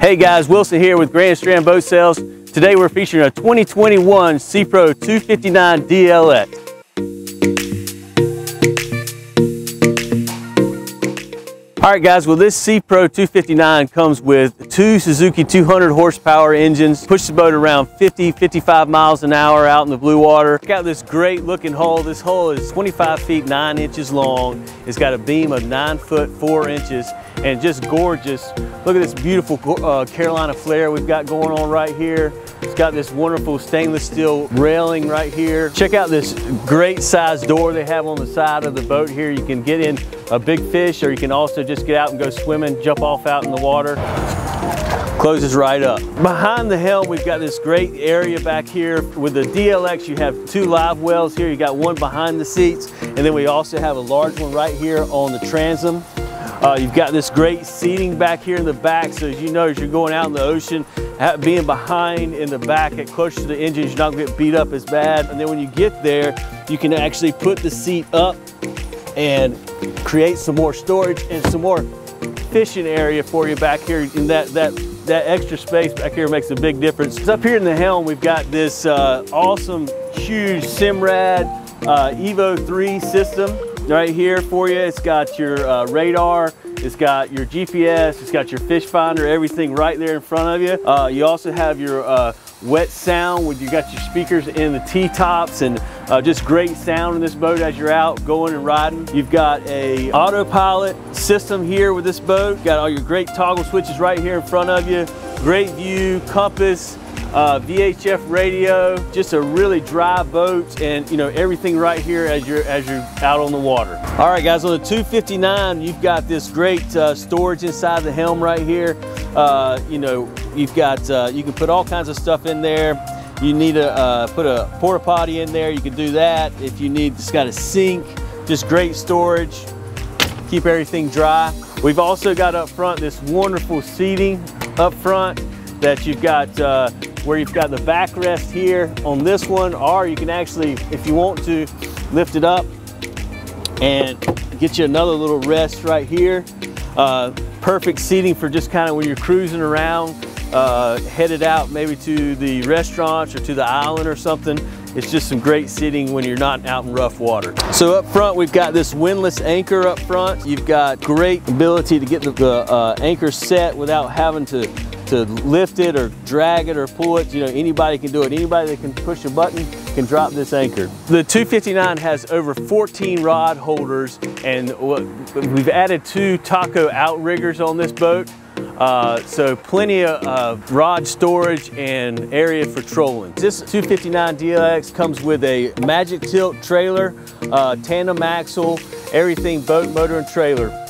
Hey guys, Wilson here with Grand Strand Boat Sales. Today we're featuring a 2021 Sea-Pro 259 DLX. Alright guys, well this Sea-Pro 259 comes with two Suzuki 200 horsepower engines, push the boat around 50-55 miles an hour out in the blue water. Check out this great looking hull. This hull is 25 feet 9 inches long. It's got a beam of 9 foot 4 inches and just gorgeous. Look at this beautiful Carolina flare we've got going on right here. It's got this wonderful stainless steel railing right here. Check out this great size door they have on the side of the boat here. You can get in a big fish, or you can also just get out and go swimming, jump off out in the water. Closes right up. Behind the helm, we've got this great area back here. With the DLX, you have two live wells here. You got one behind the seats, and then we also have a large one right here on the transom. You've got this great seating back here in the back, so as you know, as you're going out in the ocean, being behind in the back at close to the engines, you're not going to get beat up as bad. And then when you get there, you can actually put the seat up and create some more storage and some more fishing area for you back here. And that extra space back here makes a big difference. Up here in the helm, we've got this awesome, huge Simrad Evo 3 system right here for you. It's got your radar, it's got your GPS, it's got your fish finder, everything right there in front of you. You also have your wet sound, with you got your speakers in the T-tops, and just great sound in this boat as you're out going and riding. You've got a autopilot system here with this boat. Got all your great toggle switches right here in front of you. Great view, compass, VHF radio, just a really dry boat, and you know, everything right here as you're out on the water. All right guys, on the 259, you've got this great storage inside the helm right here. You know, you've got you can put all kinds of stuff in there. You need to put a porta potty in there, you can do that. If you need, it's got a sink, just great storage, keep everything dry. We've also got up front this wonderful seating up front that you've got where you've got the backrest here on this one, or you can actually, if you want to, lift it up and get you another little rest right here. Perfect seating for just kind of when you're cruising around, headed out maybe to the restaurants or to the island or something. It's just some great seating when you're not out in rough water. So up front, we've got this windlass anchor up front. You've got great ability to get the anchor set without having to lift it or drag it or pull it. You know, anybody can do it. Anybody that can push a button can drop this anchor. The 259 has over 14 rod holders, and we've added 2 taco outriggers on this boat. So plenty of rod storage and area for trolling. This 259 DLX comes with a magic tilt trailer, tandem axle, everything boat, motor, and trailer.